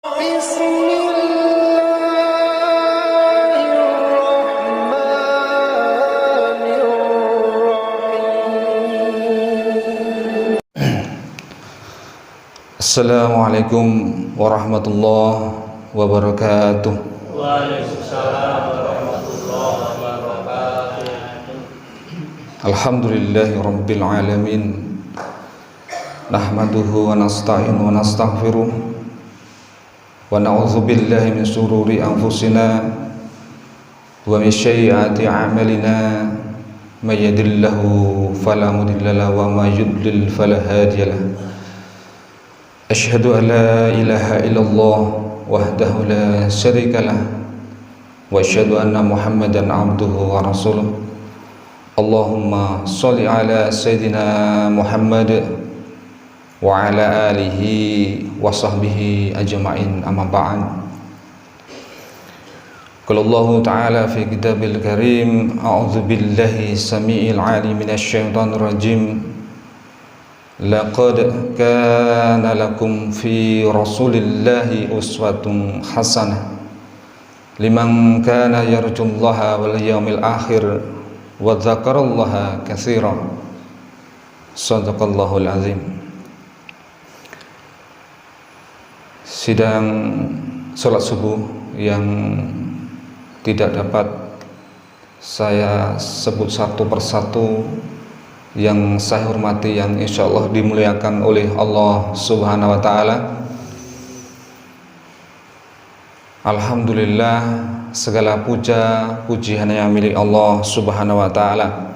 Assalamualaikum warahmatullahi wabarakatuh. Waalaikumsalam warahmatullahi wabarakatuh. Alhamdulillahi rabbil alamin. Nahmaduhu wa nasta'inu wa nastaghfiruh. Wa na'udzu billahi min shururi anfusina wa min sayyiati a'malina. May yahdihillahu fala mudilla lahu wa may yudlil fala hadiya lahu. Asyhadu an la ilaha illallah wahdahu la syarika lah wa asyhadu anna Muhammadan abduhu wa rasuluh. Allahumma sholli ala sayidina Muhammad wa ala alihi wa sahbihi ajma'in, amma ba'd. Qala Allah ta'ala fi kitabil karim, a'udzu billahi samii'il 'alim minasy syaithanir rajim. Laqad kana lakum fi rasulillahi uswatun hasanah liman kana yarjullaha wal yawmil akhir wa dzakarallaha katsiran. Shadaqallahul azim. Sidang salat subuh yang tidak dapat saya sebut satu persatu, yang saya hormati, yang insya Allah dimuliakan oleh Allah Subhanahu wa Ta'ala. Alhamdulillah, segala puji hanya milik Allah Subhanahu wa Ta'ala.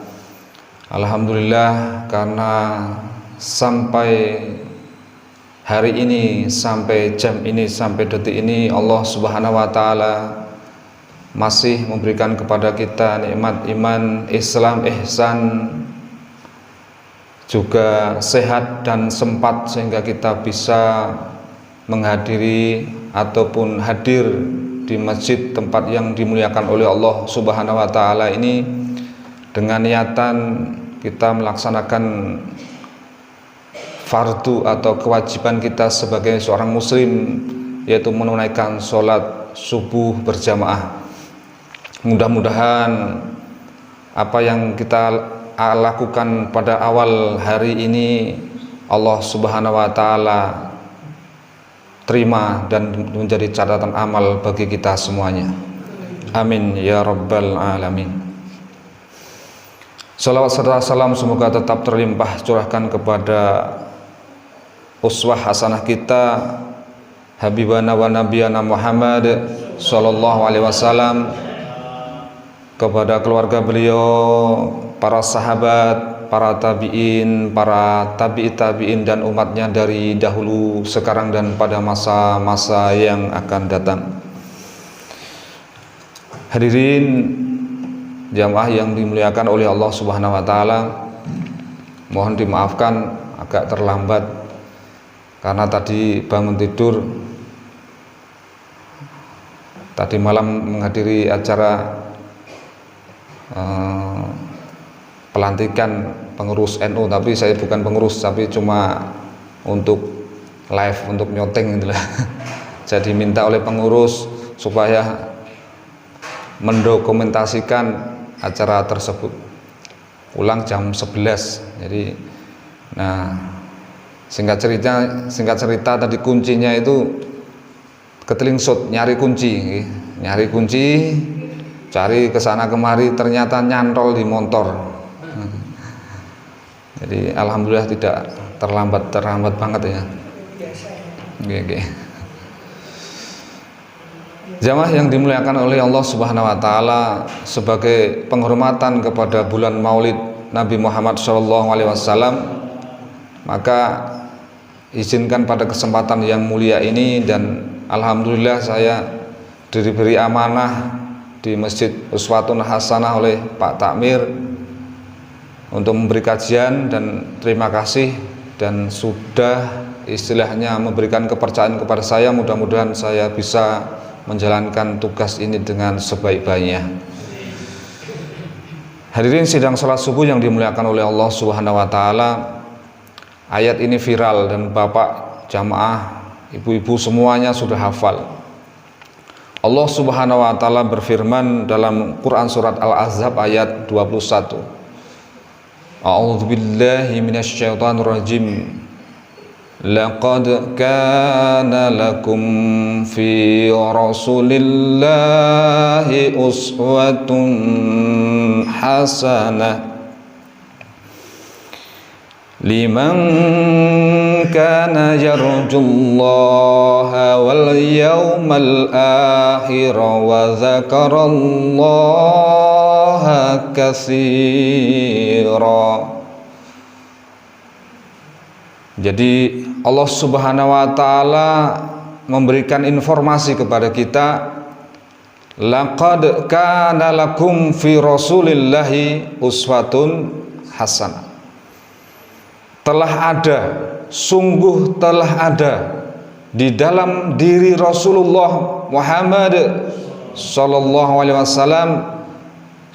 Alhamdulillah, karena sampai hari ini, sampai jam ini, sampai detik ini, Allah Subhanahu wa Ta'ala masih memberikan kepada kita nikmat iman, Islam, ihsan, juga sehat dan sempat, sehingga kita bisa menghadiri ataupun hadir di masjid tempat yang dimuliakan oleh Allah Subhanahu wa Ta'ala ini dengan niatan kita melaksanakan fardu atau kewajiban kita sebagai seorang muslim, yaitu menunaikan sholat subuh berjamaah. Mudah-mudahan apa yang kita lakukan pada awal hari ini Allah Subhanahu wa Ta'ala terima dan menjadi catatan amal bagi kita semuanya. Amin ya rabbal alamin. Salawat serta salam semoga tetap terlimpah curahkan kepada uswah hasanah kita, habibana wa nabiyana Muhammad sallallahu alaihi wasallam, kepada keluarga beliau, para sahabat, para tabi'in, para tabi'in dan umatnya dari dahulu, sekarang, dan pada masa-masa yang akan datang. Hadirin jamaah yang dimuliakan oleh Allah Subhanahu wa Ta'ala, mohon dimaafkan agak terlambat karena tadi bangun tidur, tadi malam menghadiri acara pelantikan pengurus NU, tapi saya bukan pengurus, tapi cuma untuk live, untuk nyoteng gitu lah. Jadi minta oleh pengurus supaya mendokumentasikan acara tersebut. Pulang jam 11. Jadi singkat cerita tadi kuncinya itu ketelingsut, nyari kunci, cari kesana kemari, ternyata nyantol di motor. Jadi alhamdulillah tidak terlambat banget ya. Oke. Jamaah yang dimuliakan oleh Allah Subhanahu wa Ta'ala, sebagai penghormatan kepada bulan Maulid Nabi Muhammad SAW, maka izinkan pada kesempatan yang mulia ini, dan alhamdulillah saya diberi amanah di Masjid Uswatun Hasanah oleh Pak Takmir untuk memberi kajian, dan terima kasih, dan sudah istilahnya memberikan kepercayaan kepada saya. Mudah-mudahan saya bisa menjalankan tugas ini dengan sebaik-baiknya. Hadirin sidang salat subuh yang dimuliakan oleh Allah Subhanahu wa Ta'ala, ayat ini viral dan Bapak jamaah ibu-ibu semuanya sudah hafal. Allah Subhanahu wa taala berfirman dalam Quran surat Al-Ahzab ayat 21. A'udzu billahi minasyaitonir rajim. Laqad kana lakum fi Rasulillahi uswatun hasanah liman kana yarjullaha wal yawmal akhir wa dzakarallaha katsira. Jadi Allah Subhanahu wa taala memberikan informasi kepada kita, laqad kana lakum fi Rasulillahi uswatun hasanah. Telah ada, sungguh telah ada di dalam diri Rasulullah Muhammad sallallahu alaihi wasallam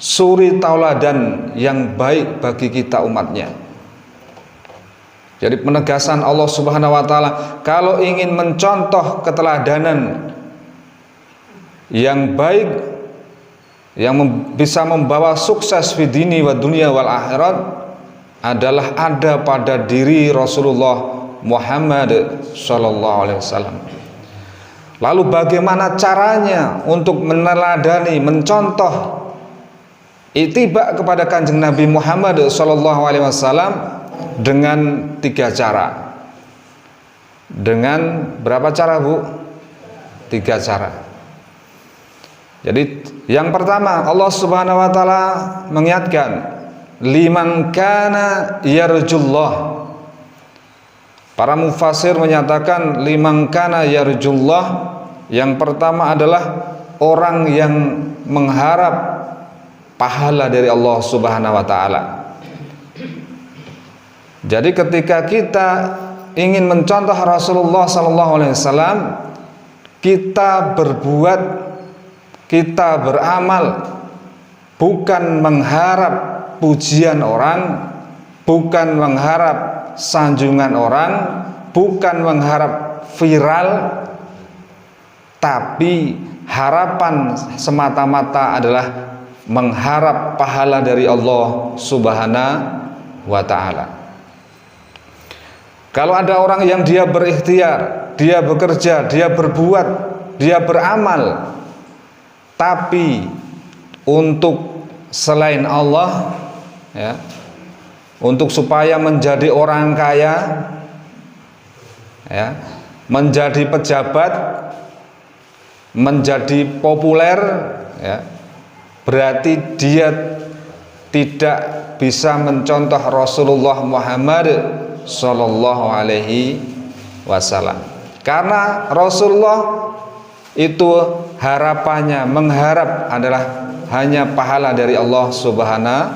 suri tauladan yang baik bagi kita umatnya. Jadi penegasan Allah Subhanahu wa taala, kalau ingin mencontoh keteladanan yang baik yang bisa membawa sukses fi dini wa dunia wal akhirat adalah ada pada diri Rasulullah Muhammad sallallahu alaihi wasallam. Lalu bagaimana caranya untuk meneladani, mencontoh ittiba kepada Kanjeng Nabi Muhammad sallallahu alaihi wasallam? Dengan 3 cara. Dengan berapa cara, Bu? 3 cara. Jadi yang pertama, Allah Subhanahu wa taala mengingatkan, liman kana yarjullah. Para mufassir menyatakan liman kana yarjullah, yang pertama adalah orang yang mengharap pahala dari Allah Subhanahu wa taala. Jadi ketika kita ingin mencontoh Rasulullah sallallahu alaihi wasallam, kita berbuat, kita beramal bukan mengharap pujian orang, bukan mengharap sanjungan orang, bukan mengharap viral, tapi harapan semata-mata adalah mengharap pahala dari Allah Subhanahu wa taala. Kalau ada orang yang dia berikhtiar, dia bekerja, dia berbuat, dia beramal, tapi untuk selain Allah, ya, untuk supaya menjadi orang kaya, ya, menjadi pejabat, menjadi populer, ya, berarti dia tidak bisa mencontoh Rasulullah Muhammad sallallahu alaihi wasallam. Karena Rasulullah itu harapannya, mengharap adalah hanya pahala dari Allah Subhanahu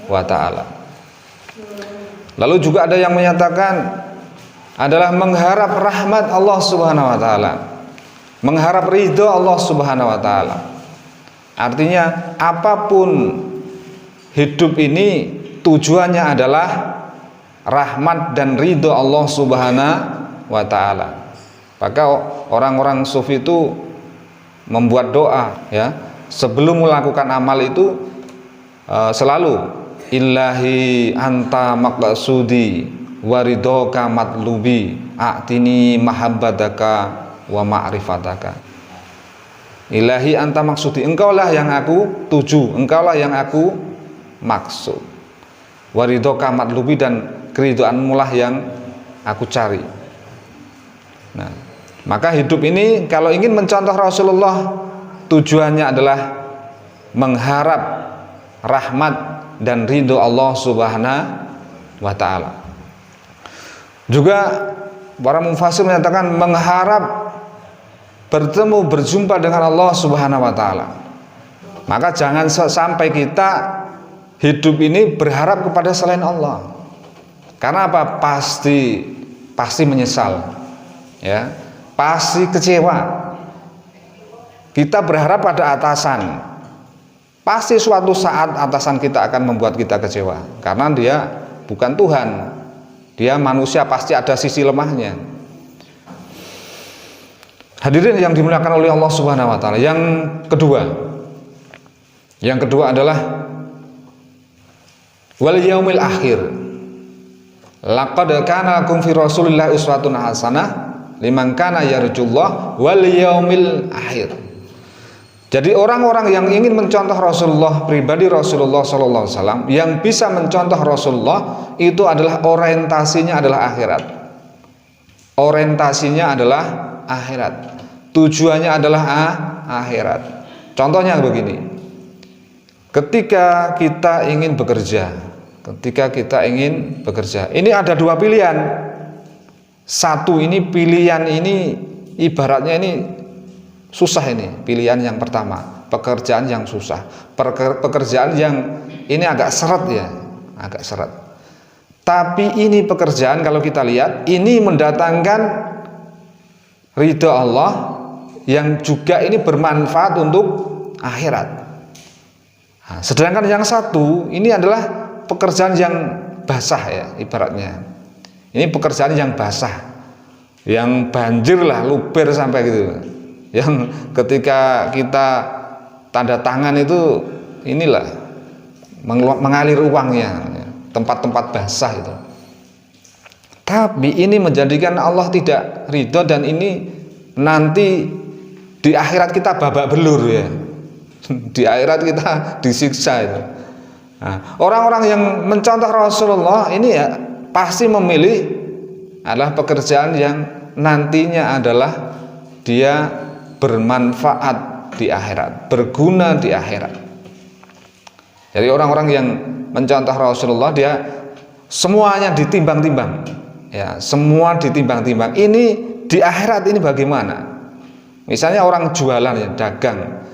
wa taala. Lalu juga ada yang menyatakan adalah mengharap rahmat Allah Subhanahu wa taala, mengharap ridho Allah Subhanahu wa taala. Artinya apapun hidup ini tujuannya adalah rahmat dan ridho Allah Subhanahu wa taala. Maka orang-orang sufi itu membuat doa, ya, sebelum melakukan amal itu selalu Ilahi anta maqsudi waridoka matlubi a'tini mahabbataka wa ma'rifataka. Ilahi anta maksudi, engkaulah yang aku tuju, engkaulah yang aku maksud. Waridoka matlubi, dan keridhaanmu lah yang aku cari. Nah, maka hidup ini kalau ingin mencontoh Rasulullah, tujuannya adalah mengharap rahmat dan ridho Allah Subhanahu wa taala. Juga para mufassir menyatakan mengharap bertemu, berjumpa dengan Allah Subhanahu wa taala. Maka jangan sampai kita hidup ini berharap kepada selain Allah. Karena apa? Pasti menyesal, ya, pasti kecewa. Kita berharap pada atasan, pasti suatu saat atasan kita akan membuat kita kecewa, karena dia bukan Tuhan, dia manusia, pasti ada sisi lemahnya. Hadirin yang dimuliakan oleh Allah Subhanahu wa taala. Yang kedua adalah wal yaumil akhir. Laqad kana lakum fi Rasulillah uswatun hasanah liman kana yarjullah wal yaumil akhir. Jadi orang-orang yang ingin mencontoh Rasulullah, pribadi Rasulullah sallallahu alaihi wasallam, yang bisa mencontoh Rasulullah itu adalah orientasinya adalah akhirat. Orientasinya adalah akhirat. Tujuannya adalah akhirat. Contohnya begini. Ketika kita ingin bekerja, ini ada dua pilihan. Satu, ini pilihan ini ibaratnya ini susah, ini pilihan yang pertama, pekerjaan yang susah, pekerjaan yang ini agak seret ya, agak seret. Tapi ini pekerjaan kalau kita lihat ini mendatangkan ridha Allah yang juga ini bermanfaat untuk akhirat. Nah, sedangkan yang satu ini adalah pekerjaan yang basah ya, ibaratnya. Ini pekerjaan yang basah, yang banjir lah, luber sampai gitu. Yang ketika kita tanda tangan itu inilah mengalir uangnya, tempat-tempat basah itu. Tapi ini menjadikan Allah tidak ridho, dan ini nanti di akhirat kita babak belur ya. Di akhirat kita disiksa itu. Nah, orang-orang yang mencontoh Rasulullah ini ya pasti memilih adalah pekerjaan yang nantinya adalah dia bermanfaat di akhirat, berguna di akhirat. Jadi orang-orang yang mencontoh Rasulullah dia semuanya ditimbang-timbang. Ya, semua ditimbang-timbang. Ini di akhirat ini bagaimana? Misalnya orang jualan ya, dagang.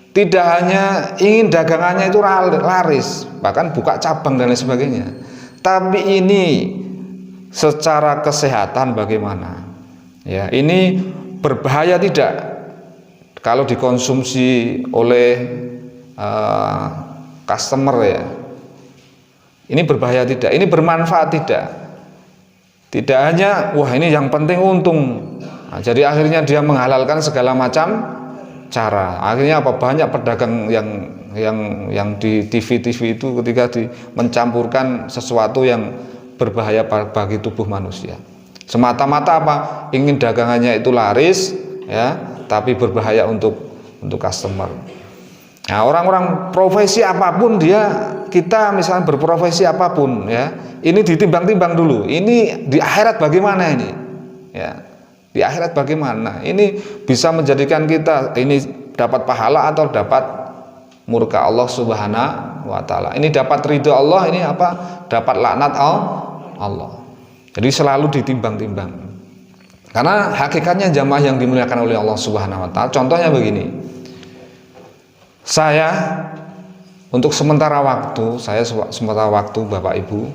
Tidak hanya ingin dagangannya itu laris, bahkan buka cabang dan lain sebagainya. Tapi ini secara kesehatan bagaimana? Ya, ini berbahaya tidak kalau dikonsumsi oleh customer ya? Ini berbahaya tidak? Ini bermanfaat tidak? Tidak hanya wah ini yang penting untung. Nah, jadi akhirnya dia menghalalkan segala macam cara. Akhirnya apa, banyak pedagang yang di TV itu ketika mencampurkan sesuatu yang berbahaya bagi tubuh manusia. Semata-mata apa? Ingin dagangannya itu laris ya, tapi berbahaya untuk customer. Nah, orang-orang profesi apapun kita misalnya berprofesi apapun ya, ini ditimbang-timbang dulu. Ini di akhirat bagaimana ini? Ya. Di akhirat bagaimana? Ini bisa menjadikan kita ini dapat pahala atau dapat murka Allah Subhanahu wa taala. Ini dapat ridho Allah, ini apa? Dapat laknat Allah. Jadi selalu ditimbang-timbang. Karena hakikatnya jamaah yang dimuliakan oleh Allah Subhanahu wa taala, contohnya begini. Saya untuk sementara waktu Bapak Ibu,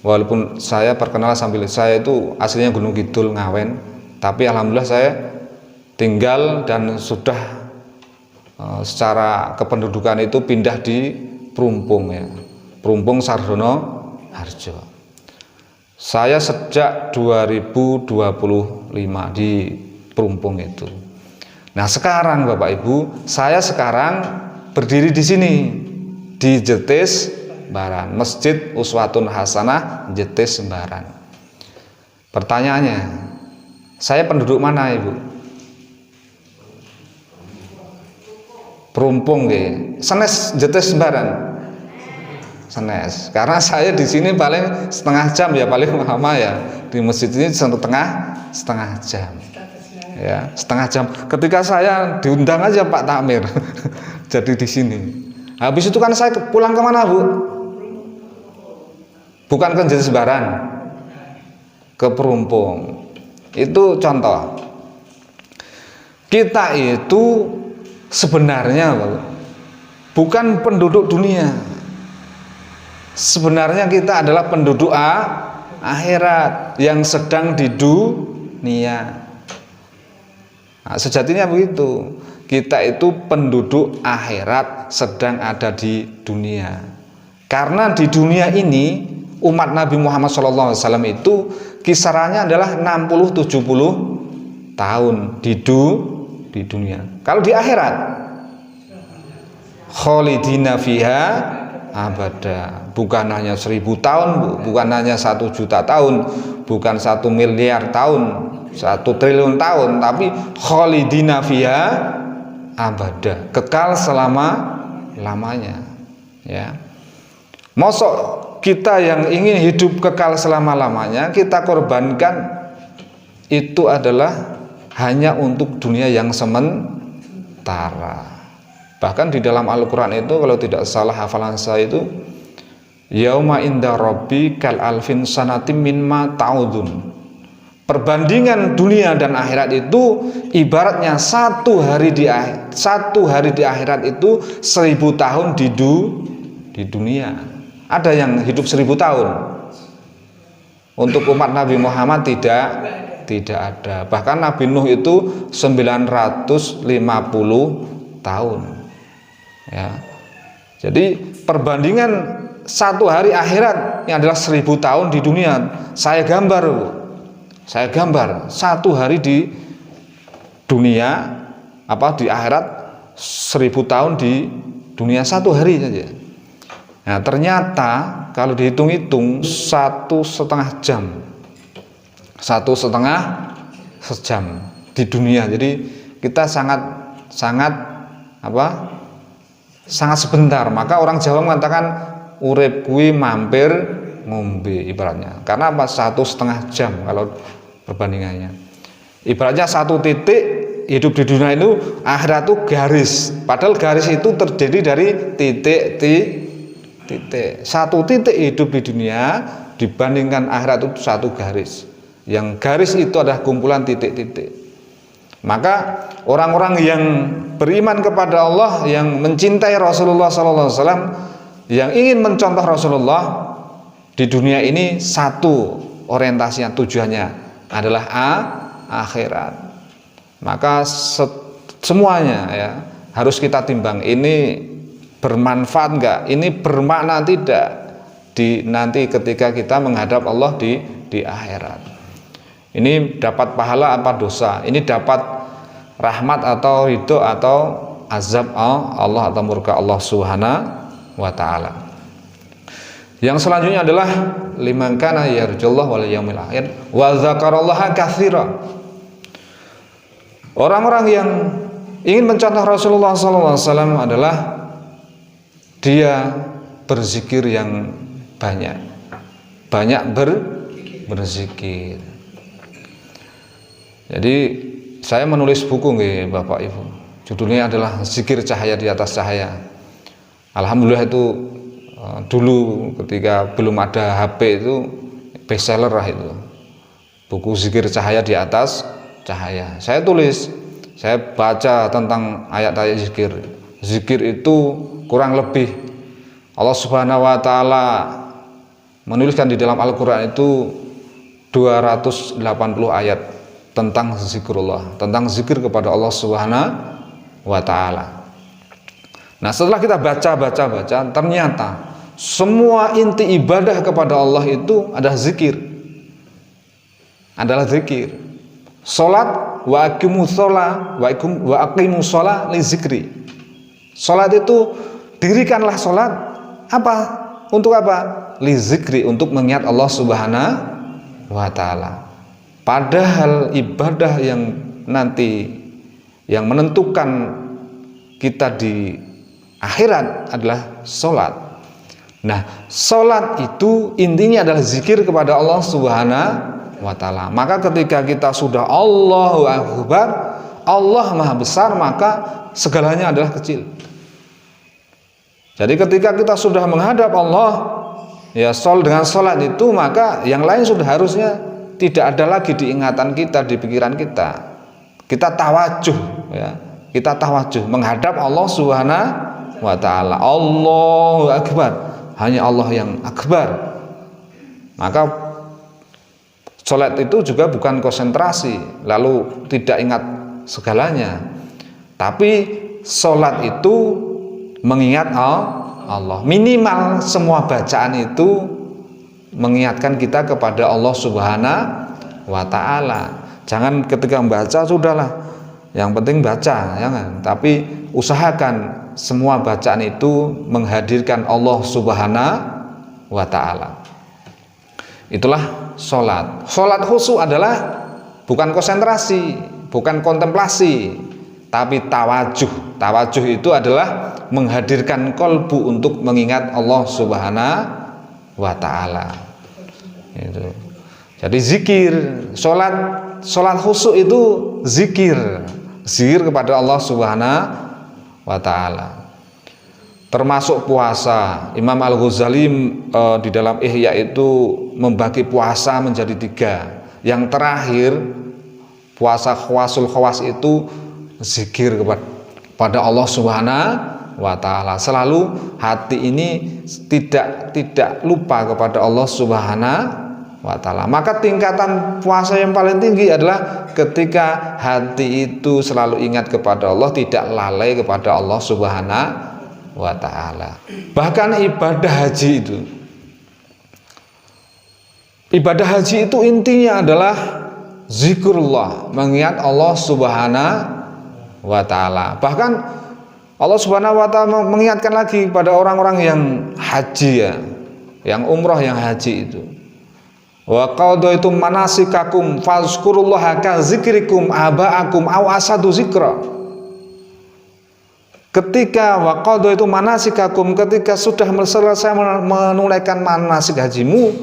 walaupun saya perkenal sambil saya itu aslinya Gunung Kidul Ngawen, tapi alhamdulillah saya tinggal dan sudah secara kependudukan itu pindah di Perumpung ya, Perumpung Sardono Harjo. Saya sejak 2025 di Perumpung itu. Nah sekarang Bapak Ibu, saya sekarang berdiri di sini di Jetis Baran, Masjid Uswatun Hasanah Jetis Baran. Pertanyaannya, saya penduduk mana Ibu? Perumpung nggih. Senes Jetis Baran. Senes. Karena saya di sini paling setengah jam ya, paling lama ya. Di masjid ini setengah jam. Ya, setengah jam. Ketika saya diundang aja Pak Takmir. Jadi di sini. Habis itu kan saya pulang kemana Bu? Bukan ke Jetis Baran. Ke Perumpung. Itu contoh. Kita itu sebenarnya bukan penduduk dunia. Sebenarnya kita adalah penduduk akhirat yang sedang di dunia. Nah, sejatinya begitu. Kita itu penduduk akhirat sedang ada di dunia. Karena di dunia ini umat Nabi Muhammad SAW itu kisarannya adalah 60-70 tahun di dunia. Kalau di akhirat khalidina fiha abada, bukan hanya 1000 tahun, bukan hanya 1 juta tahun, bukan 1 miliar tahun, 1 triliun tahun, tapi khalidina fiha abada, kekal selama-lamanya. Ya. Mosok kita yang ingin hidup kekal selama-lamanya kita korbankan itu adalah hanya untuk dunia yang sementara. Bahkan di dalam Al-Quran itu, kalau tidak salah hafalan saya itu, yauma inda rabbi kal alfin sanatim mimma ta'udun. Perbandingan dunia dan akhirat itu ibaratnya satu hari di akhirat itu 1000 tahun di dunia. Ada yang hidup 1000 tahun. Untuk umat Nabi Muhammad tidak ada. Bahkan Nabi Nuh itu 950 tahun. Ya. Jadi perbandingan satu hari akhirat yang adalah 1000 tahun di dunia. Saya gambar satu hari di dunia, di akhirat 1000 tahun di dunia, satu hari saja. Nah, ternyata kalau dihitung-hitung 1,5 jam di dunia. Jadi kita sangat sebentar. Maka orang Jawa mengatakan urip kuwi mampir ngombe ibaratnya. Karena 1,5 jam kalau perbandingannya. Ibaratnya satu titik hidup di dunia itu, akhirat itu garis. Padahal garis itu terdiri dari titik. Satu titik hidup di dunia dibandingkan akhirat itu satu garis. Yang garis itu adalah kumpulan titik-titik. Maka orang-orang yang beriman kepada Allah, yang mencintai Rasulullah SAW, yang ingin mencontoh Rasulullah di dunia ini, satu orientasinya, tujuannya adalah akhirat. Maka semuanya ya harus kita timbang, ini bermanfaat enggak, ini bermakna tidak nanti ketika kita menghadap Allah di akhirat. Ini dapat pahala apa dosa, ini dapat rahmat atau ridho atau azab Allah atau murka Allah Subhanahu wa ta'ala. Yang selanjutnya adalah liman kana yarjullaha wal yaumil akhir wa dzakarallaha katsira. Orang-orang yang ingin mencontoh Rasulullah SAW adalah dia berzikir yang banyak berzikir. Jadi saya menulis buku nggih Bapak Ibu. Judulnya adalah Zikir Cahaya di Atas Cahaya. Alhamdulillah itu dulu ketika belum ada HP itu bestseller lah itu. Buku Zikir Cahaya di Atas Cahaya. Saya tulis, saya baca tentang ayat-ayat zikir. Zikir itu kurang lebih Allah Subhanahu wa taala menuliskan di dalam Al-Qur'an itu 280 ayat tentang zikrullah, tentang zikir kepada Allah Subhanahu wa taala. Nah, setelah kita baca, ternyata semua inti ibadah kepada Allah itu adalah zikir. Adalah zikir. Salat wa aqimus shalah li zikri. Salat itu dirikanlah salat apa? Untuk apa? Li zikri, untuk mengingat Allah Subhanahu wa taala. Padahal ibadah yang nanti yang menentukan kita di akhirat adalah sholat. Nah, sholat itu intinya adalah zikir kepada Allah Subhanahu wa ta'ala. Maka ketika kita sudah Allahu Akbar, Allah Maha Besar, maka segalanya adalah kecil. Jadi ketika kita sudah menghadap Allah, ya dengan sholat itu, maka yang lain sudah harusnya tidak ada lagi di ingatan kita, di pikiran kita. Kita tawajuh, ya. Kita tawajuh menghadap Allah Subhanahu wa ta'ala. Allahu Akbar, hanya Allah yang akbar. Maka sholat itu juga bukan konsentrasi lalu tidak ingat segalanya, tapi sholat itu mengingat Allah. Minimal semua bacaan itu mengingatkan kita kepada Allah Subhanahu wa ta'ala. Jangan ketika membaca sudahlah yang penting baca, ya kan? Tapi usahakan semua bacaan itu menghadirkan Allah Subhanahu wa Ta'ala. Itulah sholat. Sholat khusyuk adalah bukan konsentrasi, bukan kontemplasi, tapi tawajuh. Tawajuh itu adalah menghadirkan kolbu untuk mengingat Allah Subhanahu wa Ta'ala. Itu. Jadi zikir, sholat khusyuk itu zikir kepada Allah Subhanahu wa Ta'ala. Termasuk puasa. Imam Al-Ghazali di dalam Ihya itu membagi puasa menjadi 3. Yang terakhir, puasa khawasul khawas itu zikir kepada Allah Subhanahu wa Ta'ala. Selalu hati ini tidak lupa kepada Allah Subhanahu wa Ta'ala. Maka tingkatan puasa yang paling tinggi adalah ketika hati itu selalu ingat kepada Allah, tidak lalai kepada Allah Subhanahu wa Ta'ala. Bahkan ibadah haji itu intinya adalah zikrullah, mengingat Allah Subhanahu wa Ta'ala. Bahkan Allah Subhanahu wa Ta'ala mengingatkan lagi pada orang-orang yang haji, ya, yang umroh, yang haji itu, wa qadaitum manasikakum fazkurullaha ka zikrikum aba'akum aw asadu zikra. Ketika waqadha itu manasikakum, ketika sudah selesai menunaikan manasik hajimu,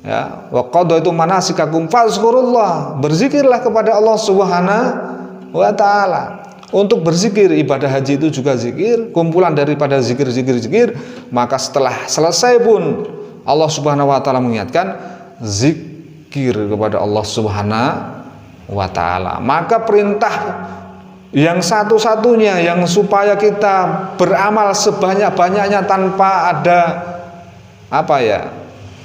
ya, waqadha itu manasikakum fazkurullah, berzikirlah kepada Allah Subhanahu wa Ta'ala. Untuk berzikir, ibadah haji itu juga zikir, kumpulan daripada zikir. Maka setelah selesai pun Allah Subhanahu wa Ta'ala mengingatkan zikir kepada Allah Subhanahu wa Ta'ala. Maka perintah yang satu-satunya yang supaya kita beramal sebanyak-banyaknya tanpa ada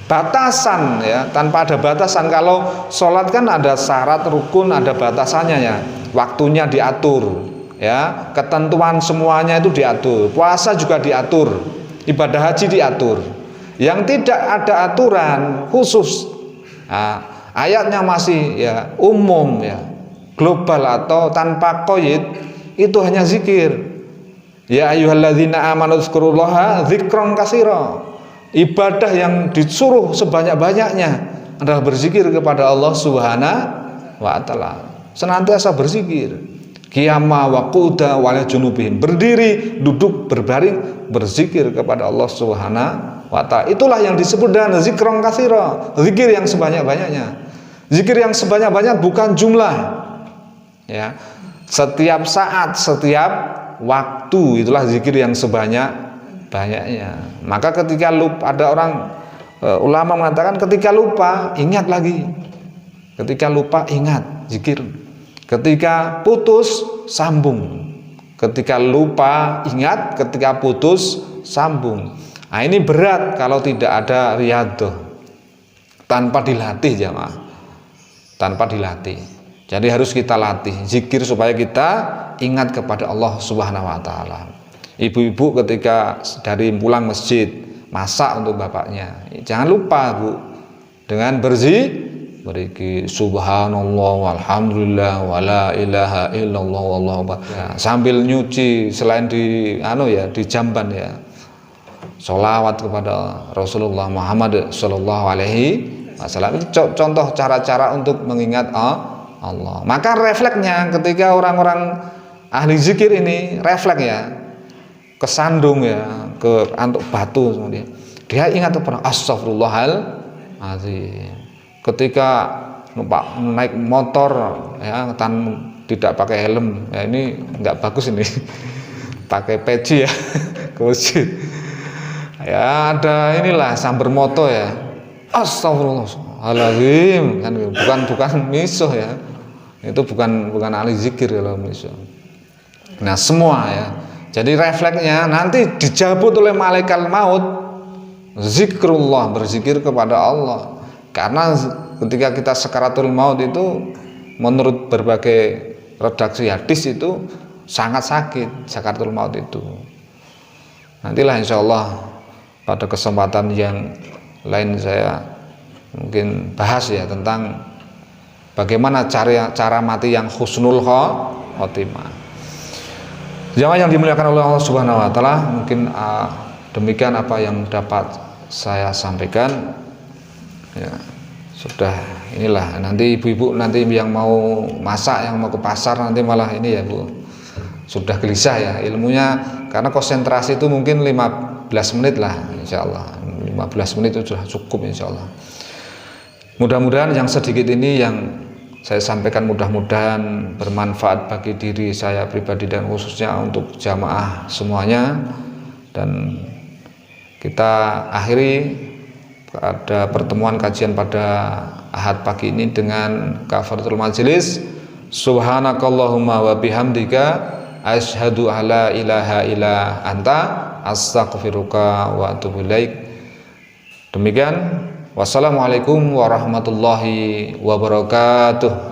batasan, ya, tanpa ada batasan. Kalau sholat kan ada syarat rukun, ada batasannya, ya, waktunya diatur, ya, ketentuan semuanya itu diatur. Puasa juga diatur, ibadah haji diatur. Yang tidak ada aturan khusus, nah, ayatnya masih, ya, umum, ya, global atau tanpa qaid, itu hanya zikir. Ya ayyuhalladzina amanu dzkurullaha dzikran katsira. Ibadah yang disuruh sebanyak-banyaknya adalah berzikir kepada Allah Subhanahu wa Ta'ala. Senantiasa berzikir. Qiyama wa qu'uda wa ala junubihim. Berdiri, duduk, berbaring, berzikir kepada Allah Subhanahu wa Ta'ala. Itulah yang disebut dengan dzikran katsira. Zikir yang sebanyak-banyaknya. Zikir yang sebanyak-banyak bukan jumlah, ya, setiap saat, setiap waktu, itulah zikir yang sebanyak-banyaknya. Maka ketika lupa, ada orang ulama mengatakan ketika lupa ingat lagi, ketika lupa ingat, zikir. Ketika putus sambung, ketika lupa ingat, ketika putus sambung. Nah, ini berat kalau tidak ada riyadhah, tanpa dilatih, jamaah, tanpa dilatih. Jadi harus kita latih zikir supaya kita ingat kepada Allah Subhanahu wa Ta'ala. Ibu-ibu ketika dari pulang masjid masak untuk bapaknya, jangan lupa, Bu, dengan berzikir subhanallah walhamdulillah wala ilaha illallah wallahu akbar. Ya, sambil nyuci, selain di jamban, ya, sholawat kepada Rasulullah Muhammad sallallahu alaihi wasallam. Itu contoh cara-cara untuk mengingat Allah. Maka refleksnya ketika orang-orang ahli zikir ini, refleks, ya, kesandung, ya, ke antuk batu, dia ingat kepada astagfirullahaladzim. Ketika naik motor, ya, tidak pakai helm, ya, ini nggak bagus ini, pakai peci, ya, ke masjid, ya, ada inilah sambar moto, ya, astagfirullahaladzim, kan, bukan misuh, ya. Itu bukan ahli zikir kalau misalnya. Nah, semua, ya. Jadi refleksnya nanti dijabut oleh malaikat maut, zikrullah, berzikir kepada Allah. Karena ketika kita sakaratul maut itu, menurut berbagai redaksi hadis itu sangat sakit sakaratul maut itu. Nantilah insya Allah pada kesempatan yang lain saya mungkin bahas, ya, tentang bagaimana cara mati yang husnul khotimah. Jamaah yang dimuliakan oleh Allah Subhanahu wa taala, mungkin demikian apa yang dapat saya sampaikan. Ya, sudah inilah, nanti ibu-ibu nanti yang mau masak, yang mau ke pasar nanti malah ini ya Bu, sudah gelisah ya ilmunya, karena konsentrasi itu mungkin 15 menit lah insya Allah, 15 menit itu sudah cukup insya Allah. Mudah-mudahan yang sedikit ini yang saya sampaikan mudah-mudahan bermanfaat bagi diri saya pribadi dan khususnya untuk jamaah semuanya. Dan kita akhiri pada pertemuan kajian pada Ahad pagi ini dengan kafaratul majelis. Subhanakallahumma wa bihamdika asyhadu alla ilaha illa anta astaghfiruka wa atubu ilaik. Demikian, wassalamualaikum warahmatullahi wabarakatuh.